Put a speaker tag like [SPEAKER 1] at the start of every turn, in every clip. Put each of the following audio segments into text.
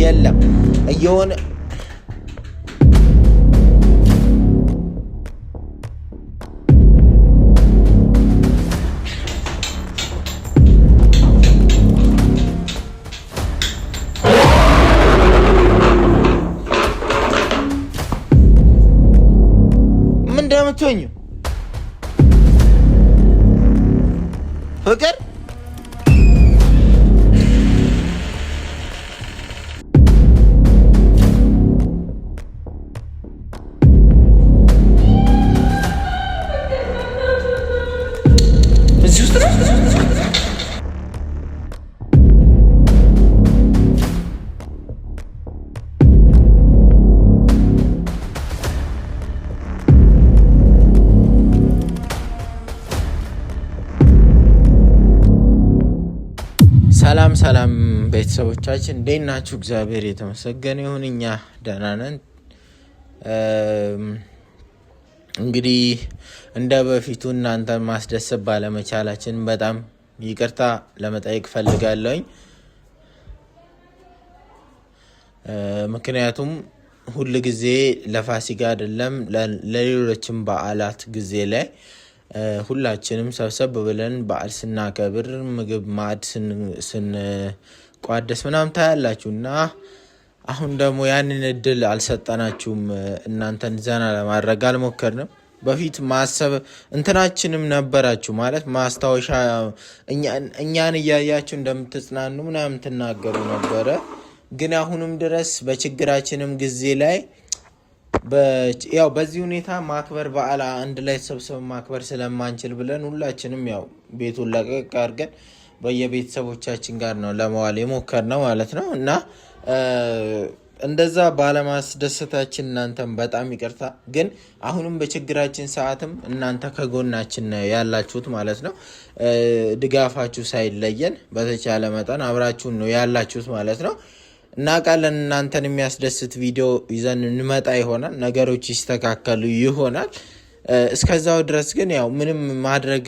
[SPEAKER 1] የለም እየሆነ ምን እንደምትሆኝ ፍቅር ሰላም ሰላም ቤተሰቦቻችን እንዴት ናችሁ? እግዚአብሔር የተመሰገነ ይሁን እኛ ደህና ነን። እንግዲህ እንደ በፊቱ እናንተን ማስደሰት ባለመቻላችን በጣም ይቅርታ ለመጠየቅ ፈልጋለሁኝ። ምክንያቱም ሁል ጊዜ ለፋሲካ አይደለም ለሌሎችም በዓላት ጊዜ ላይ ሁላችንም ሰብሰብ ብለን በዓል ስናከብር ምግብ ማዕድ ስንቋደስ ምናምን ታያላችሁና አሁን ደግሞ ያንን እድል አልሰጠናችሁም። እናንተን ዘና ለማድረግ አልሞከርንም። በፊት ማሰብ እንትናችንም ነበራችሁ ማለት ማስታወሻ እኛን እያያችሁ እንደምትጽናኑ ምናምን ትናገሩ ነበረ። ግን አሁንም ድረስ በችግራችንም ጊዜ ላይ ያው በዚህ ሁኔታ ማክበር በዓል አንድ ላይ ተሰብስበ ማክበር ስለማንችል ብለን ሁላችንም ያው ቤቱን ለቀቅ አድርገን በየቤተሰቦቻችን ጋር ነው ለመዋል የሞከርነው ማለት ነው። እና እንደዛ ባለማስደሰታችን እናንተም በጣም ይቅርታ። ግን አሁንም በችግራችን ሰዓትም እናንተ ከጎናችን ያላችሁት ማለት ነው። ድጋፋችሁ ሳይለየን በተቻለ መጠን አብራችሁን ነው ያላችሁት ማለት ነው። እናውቃለን እናንተን የሚያስደስት ቪዲዮ ይዘን እንመጣ ይሆናል። ነገሮች ይስተካከሉ ይሆናል። እስከዛው ድረስ ግን ያው ምንም ማድረግ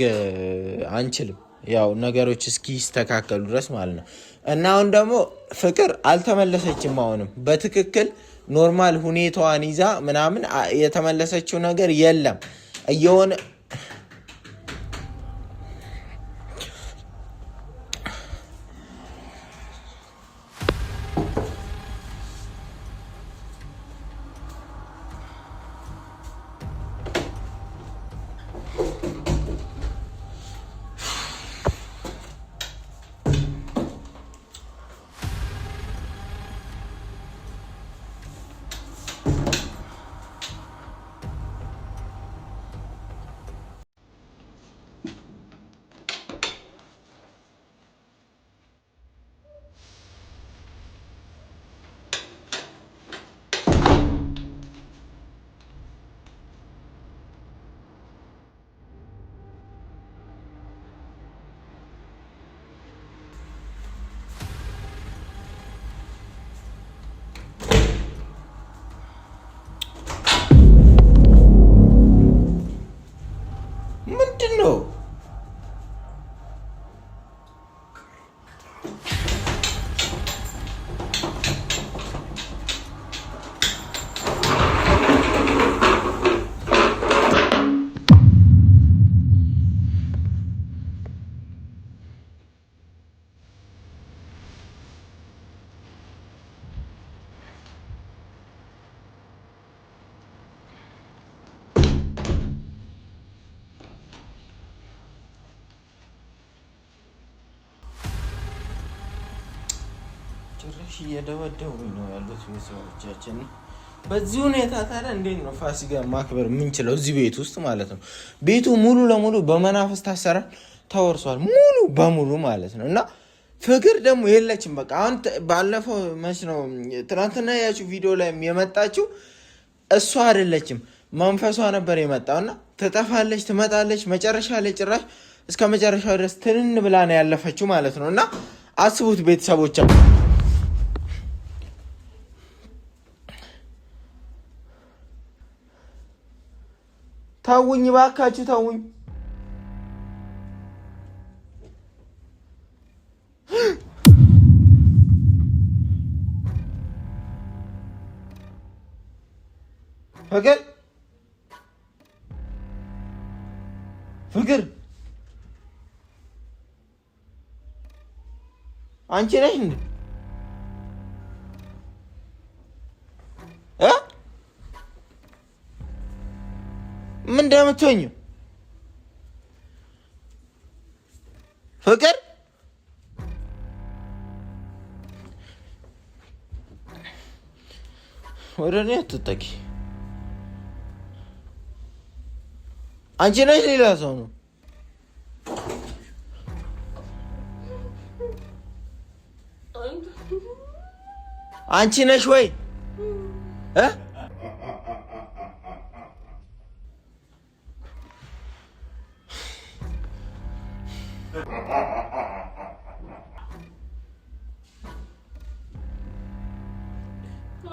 [SPEAKER 1] አንችልም። ያው ነገሮች እስኪስተካከሉ ድረስ ማለት ነው። እና አሁን ደግሞ ፍቅር አልተመለሰችም። አሁንም በትክክል ኖርማል ሁኔታዋን ይዛ ምናምን የተመለሰችው ነገር የለም እየሆነ ጭራሽ እየደበደቡኝ ነው ያሉት ቤተሰቦቻችን። በዚህ ሁኔታ ታዲያ እንዴት ነው ፋሲካ ማክበር የምንችለው? እዚህ ቤት ውስጥ ማለት ነው። ቤቱ ሙሉ ለሙሉ በመናፍስት አሰራር ተወርሷል፣ ሙሉ በሙሉ ማለት ነው። እና ፍቅር ደግሞ የለችም። በቃ አሁን ባለፈው መች ነው ትናንትና ያችሁ ቪዲዮ ላይ የመጣችው እሷ አይደለችም፣ መንፈሷ ነበር የመጣውና ትጠፋለች፣ ትመጣለች። መጨረሻ ላይ ጭራሽ እስከ መጨረሻው ድረስ ትንን ብላ ነው ያለፈችው ማለት ነው። እና አስቡት ቤተሰቦቻ ታውኝ ባካችሁ ታውኝ። ፍቅር ፍቅር አንቺ ነሽ እንዴ? ምን እንደምትሆኚው ፍቅር ወደ እኔ አትጠጊ። አንቺ ነሽ ሌላ ሰው ነው? አንቺ ነሽ ወይ?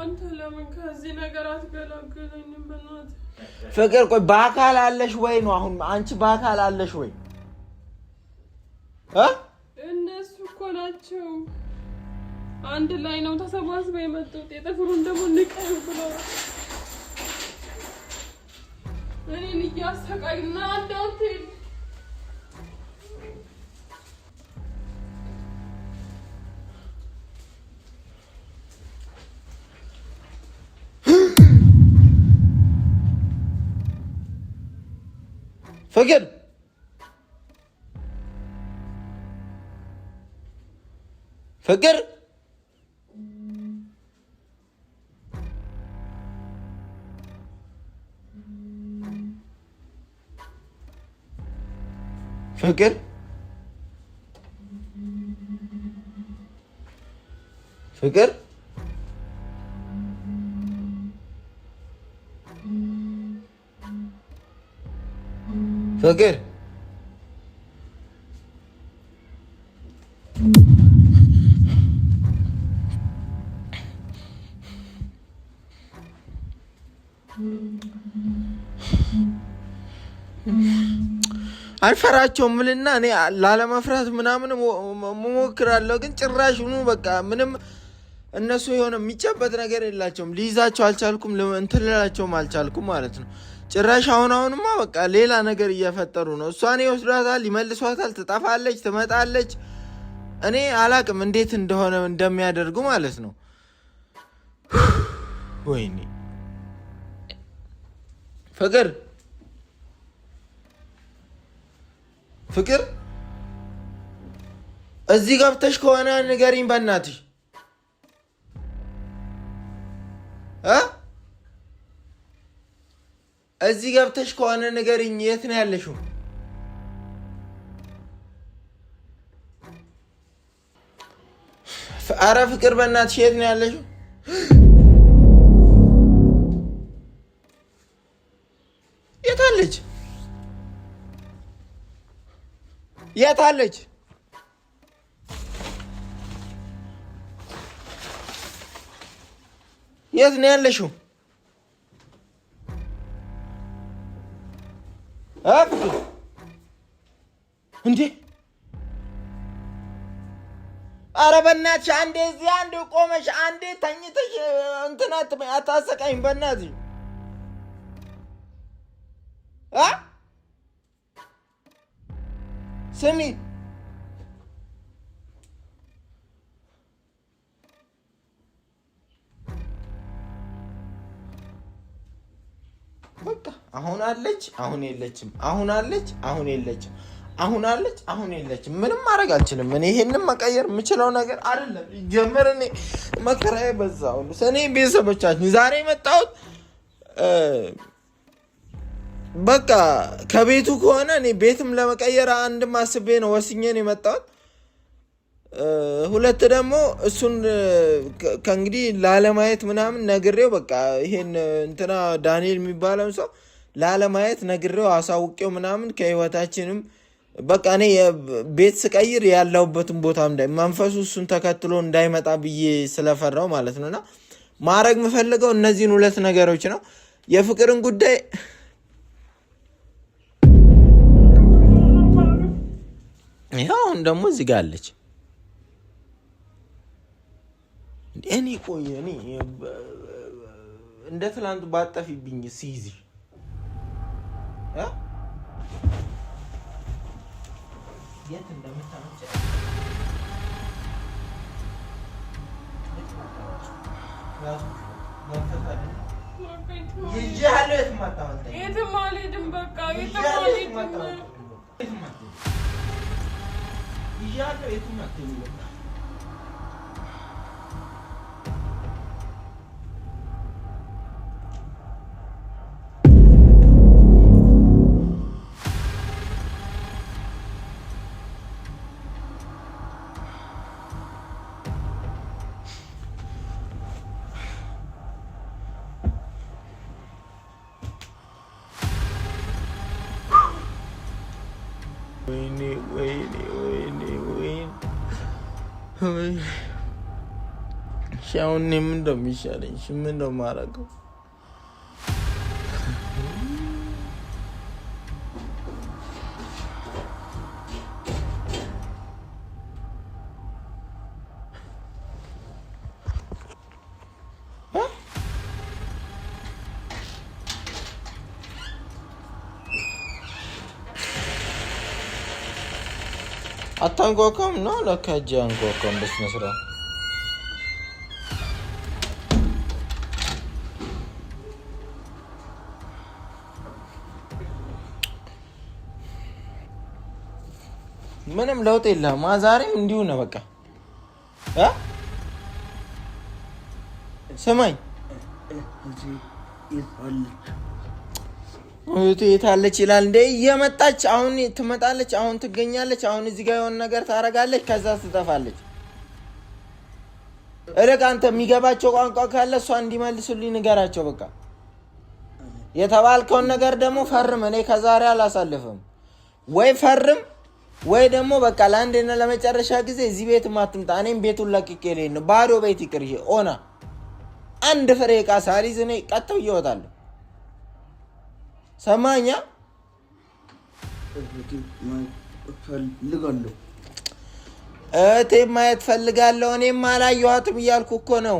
[SPEAKER 2] አንተ ለምን ከዚህ ነገር አትገላገለኝም? በእናትህ
[SPEAKER 1] ፍቅር ቆይ በአካል አለሽ ወይ ነው አሁን? አንቺ በአካል አለሽ ወይ?
[SPEAKER 2] እነሱ እኮ ናቸው አንድ ላይ ነው ተሰባስበው የመጡት። የጥፍሩን ደግሞ ንቀዩ ብለው እኔን እያሰቃዩና አንዳንተ
[SPEAKER 1] ፍቅር ፍቅር ፍቅር ፍቅር ፍቅር አልፈራቸውም ምልና እኔ ላለመፍራት ምናምን ሞክራለሁ። ግን ጭራሽኑ በቃ ምንም እነሱ የሆነ የሚጨበጥ ነገር የላቸውም። ሊይዛቸው አልቻልኩም፣ እንትን ልላቸውም አልቻልኩም ማለት ነው። ጭራሽ አሁንማ በቃ ሌላ ነገር እየፈጠሩ ነው። እሷን ይወስዷታል፣ ይመልሷታል፣ ትጠፋለች፣ ትመጣለች። እኔ አላቅም እንዴት እንደሆነ እንደሚያደርጉ ማለት ነው። ወይኔ ፍቅር ፍቅር እዚህ ገብተሽ ከሆነ ንገሪኝ በእናትሽ። እዚህ ገብተሽ ከሆነ ንገሪኝ። የት ነው ያለሽው? አረ ፍቅር በእናትሽ የት ነው ያለሽው? የት አለች? የት አለች? የት ነው ያለሽው? እንዴ! አረ በእናትሽ አንዴ እዚህ አንዴ ቆመሽ አንዴ ተኝተሽ እንትን አታሰቃይም በእናትሽ። ስሚ በቃ አሁን አለች፣ አሁን የለችም። አሁን አለች፣ አሁን የለችም። አሁን አለች፣ አሁን የለችም። ምንም ማድረግ አልችልም። እኔ ይሄንን መቀየር የምችለው ነገር አይደለም። ጀመር እኔ መከራዬ በዛ ሁሉ እኔ ቤተሰቦቻችን ዛሬ የመጣሁት በቃ ከቤቱ ከሆነ እኔ ቤትም ለመቀየር አንድም አስቤ ነው ወስኜ ነው የመጣሁት። ሁለት ደግሞ እሱን ከእንግዲህ ላለማየት ምናምን ነግሬው በቃ ይሄን እንትና ዳንኤል የሚባለውን ሰው ላለማየት ነግሬው አሳውቄው ምናምን ከህይወታችንም በቃ እኔ ቤት ስቀይር ያለሁበትን ቦታ መንፈሱ እሱን ተከትሎ እንዳይመጣ ብዬ ስለፈራው ማለት ነውና ማድረግ የምፈልገው እነዚህን ሁለት ነገሮች ነው። የፍቅርን ጉዳይ ይኸው አሁን ደግሞ እዚህ ጋር አለች። እኔ ቆይ እኔ እንደ ትላንቱ ባጠፊብኝ ሲይዝ የት እንደምታመጪ ይዤሃለሁ። የትም አታመልጠኝም።
[SPEAKER 2] የትም አልሄድም። በቃ የትም አልሄድም።
[SPEAKER 1] ይዤሃለሁ። የትም አትሄጂም። አሁን ምን እንደሚሻለኝ ምን እንደማደርገው አታንኳኳም ነው ለካ እጄ አንኳኳም በስነ ስርዓት ምንም ለውጥ የለም። ዛሬም እንዲሁ ነው በቃ ስማኝ የታለች ይላል እንዴ እየመጣች አሁን ትመጣለች አሁን ትገኛለች አሁን እዚህ ጋር የሆነ ነገር ታረጋለች ከዛ ትጠፋለች እረጋ አንተ የሚገባቸው ቋንቋ ካለ እሷ እንዲመልሱልኝ ንገራቸው በቃ የተባልከውን ነገር ደግሞ ፈርም እኔ ከዛሬ አላሳልፍም ወይ ፈርም ወይ ደግሞ በቃ ለአንዴና ለመጨረሻ ጊዜ እዚህ ቤት ማትምጣ እኔም ቤቱን ለቅቄ ልሄድ ነው ባዶ ቤት ይቅር ይሄ ኦና አንድ ፍሬ ዕቃ ሳልይዝ እኔ ቀጥታ እወጣለሁ ሰማኛ እቴ ማየት ፈልጋለሁ እኔም አላየኋትም እያልኩ እኮ ነው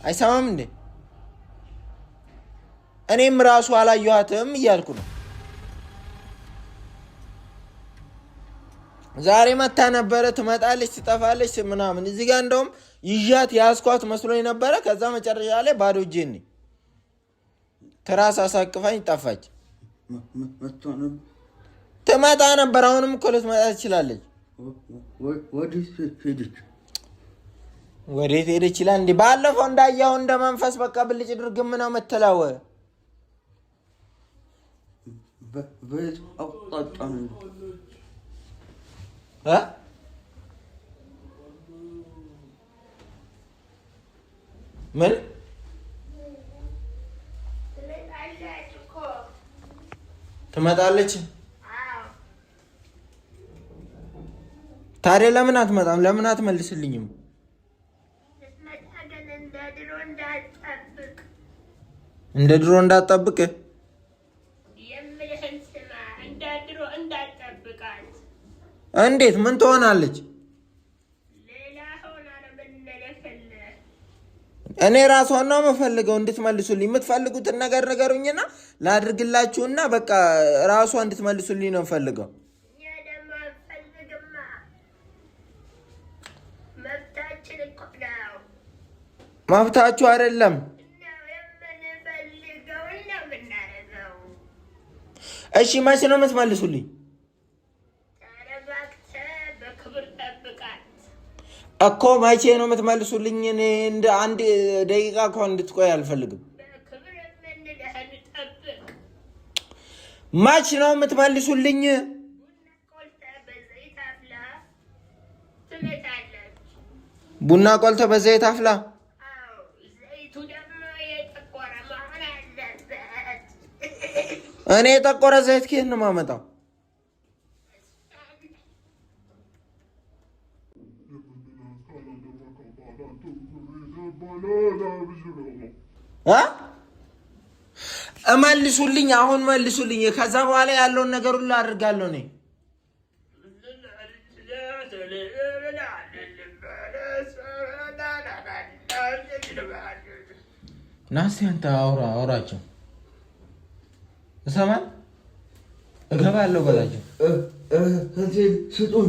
[SPEAKER 1] አይሰማም እንዴ እኔም ራሱ አላየኋትም እያልኩ ነው ዛሬ መታ ነበረ ትመጣለች ትጠፋለች ምናምን እዚህ ጋር እንደውም ይዣት ያስኳት መስሎኝ ነበረ ከዛ መጨረሻ ላይ ባዶ እጄን ነኝ ትራስ አሳቅፋኝ ጠፋች ትመጣ ነበር አሁንም እኮ ልትመጣ ትችላለች ወዴት ሄደች ይችላል እንዴ ባለፈው እንዳያው እንደ መንፈስ በቃ ብልጭ ድርግም ነው የምትለው
[SPEAKER 3] በቤት አውጣጣ ነው
[SPEAKER 1] ምን ትመጣለች ታዲያ ለምን አትመጣም ለምን አትመልስልኝም እንደ ድሮ እንዳትጠብቅ እንዴት ምን ትሆናለች እኔ ራሷን ነው የምፈልገው እንድትመልሱልኝ የምትፈልጉትን ነገር ንገሩኝና ላድርግላችሁና በቃ ራሷ እንድትመልሱልኝ ነው የምፈልገው መብታችሁ አይደለም እሺ መቼ ነው የምትመልሱልኝ እኮ መቼ ነው የምትመልሱልኝ እኔ እንደ አንድ ደቂቃ እንኳን እንድትቆይ አልፈልግም መቼ ነው የምትመልሱልኝ ቡና ቆልተ በዘይት አፍላ እኔ የጠቆረ ዘይት ከየት ነው የማመጣው እመልሱልኝ አሁን መልሱልኝ ከዛ በኋላ ያለውን ነገር ሁሉ አድርጋለሁ እኔ ናስቲ አንተ አውራቸው እሰማል እገባለሁ በላቸው
[SPEAKER 3] እንትን ስጡን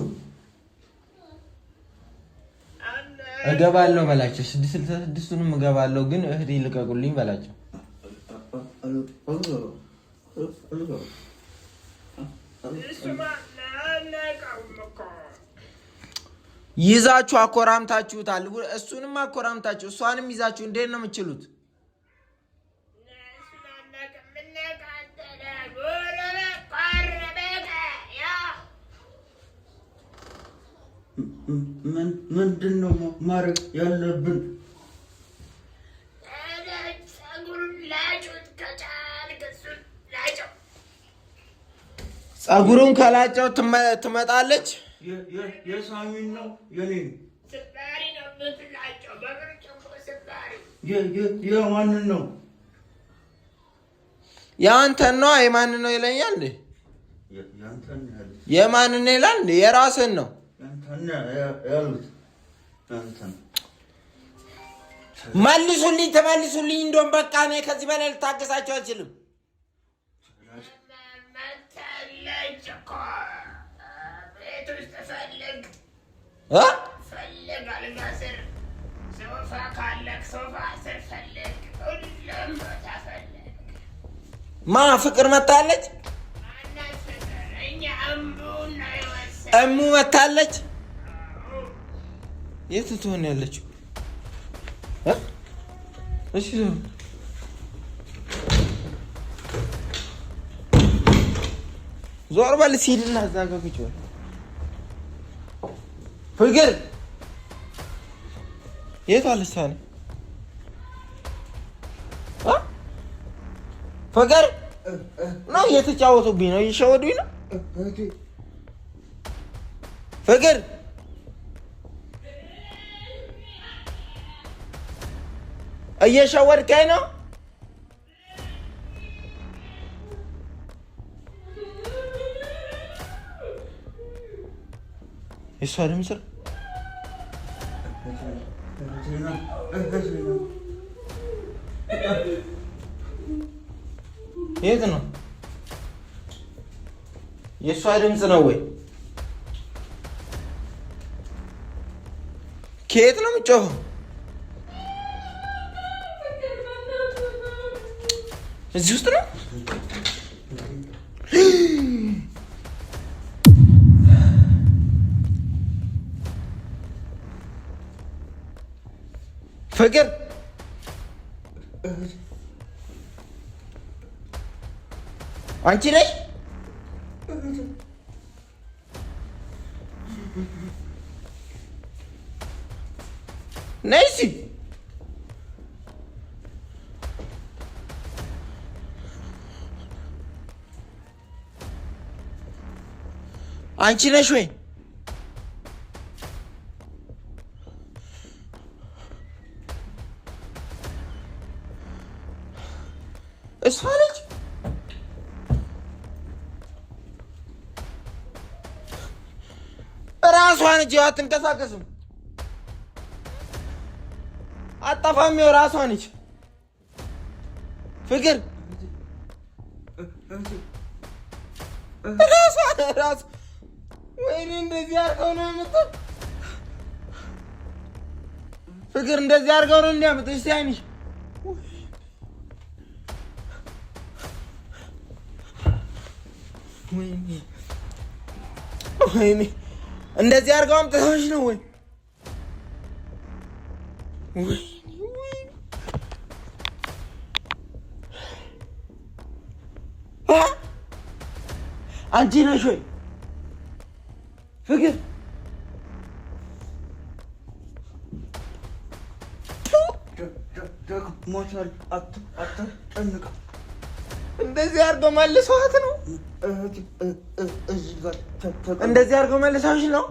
[SPEAKER 1] እገባለሁ በላቸው 666ቱንም እገባለሁ ግን እህቴ ልቀቁልኝ በላቸው ይዛችሁ አኮራምታችሁታል እሱንም አኮራምታችሁ እሷንም ይዛችሁ እንዴት ነው የምትችሉት
[SPEAKER 3] ምንድነው ማድረግ ያለብን
[SPEAKER 1] ጸጉሩን ከላጨው ትመጣለች
[SPEAKER 3] የሳሚን ነው የኔ
[SPEAKER 2] ስባሪ ነው የምትላጨው በብርጭቆ ስባሪ
[SPEAKER 3] የማንን ነው
[SPEAKER 1] ያንተን ነው የማንን ነው ይለኛል የማንን ይላል የራስን ነው
[SPEAKER 3] ያንተን ያሉት ያንተን
[SPEAKER 1] መልሱልኝ ተመልሱልኝ እንደውም በቃ ነው ከዚህ በላይ ልታገሳቸው አልችልም
[SPEAKER 2] ፈልግ አልጋ ስር ሶፋ ካለክ ሶፋ ስር ፈልግ ሁሉም ቦታ ፈልግ
[SPEAKER 1] ማ ፍቅር መታለች
[SPEAKER 2] ማናት ፍቅር እኛ እምቡና ይወሰድ
[SPEAKER 1] እሙ መታለች የት ትሆን ያለችው እሺ ዞር በል ሲልና እዛ ጋር ቁጭ በል ፍቅር የት አለች ታዲያ ፍቅር ነው እየተጫወቱብኝ ነው እየሸወዱኝ ነው ፍቅር እየሸወድከኝ ነው እሷ ድምፅ የት ነው የእሷ ድምፅ ነው ወይ ከየት ነው የምትጮኸው እዚህ ውስጥ ነው ፍቅር አንቺ ነሽ ነይ እስኪ አንቺ ነሽ ወይ እሷ ነች ራሷ ነች አትንቀሳቀስም አጣፋም ይኸው ራሷ ነች ፍቅር ራሷ ወይኔ እንደዚህ አድርገው ነው ያመጣው ፍቅር እንደዚህ አድርገው ነው እንዲያመጣው እስቲ አይንሽ ወይኔ እንደዚህ አድርገው አምጥተውሽ ነው ወይ አንቺ ነሽ ወይ ፍቅር
[SPEAKER 3] ሞታል አትጨንቅ
[SPEAKER 1] እንደዚህ አድርገው መልሰዋት ነው እንደዚህ አድርገው መልሰውሽ ነው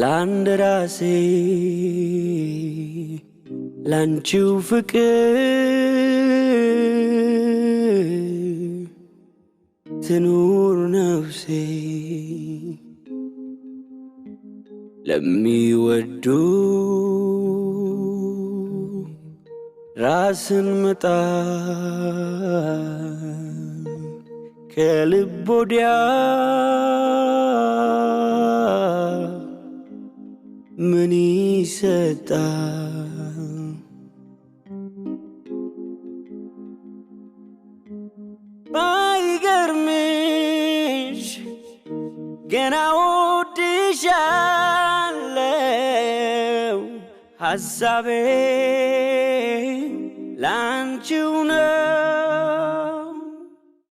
[SPEAKER 4] ለአንድ ራሴ ላንቺው ፍቅር ትኑር ነፍሴ ለሚወዱ ራስን መጣል ከልብ ወዲያ ምን ይሰጣል? ባይገርምሽ ገና ወድሻለው ሐሳቤ ላንቺው ነው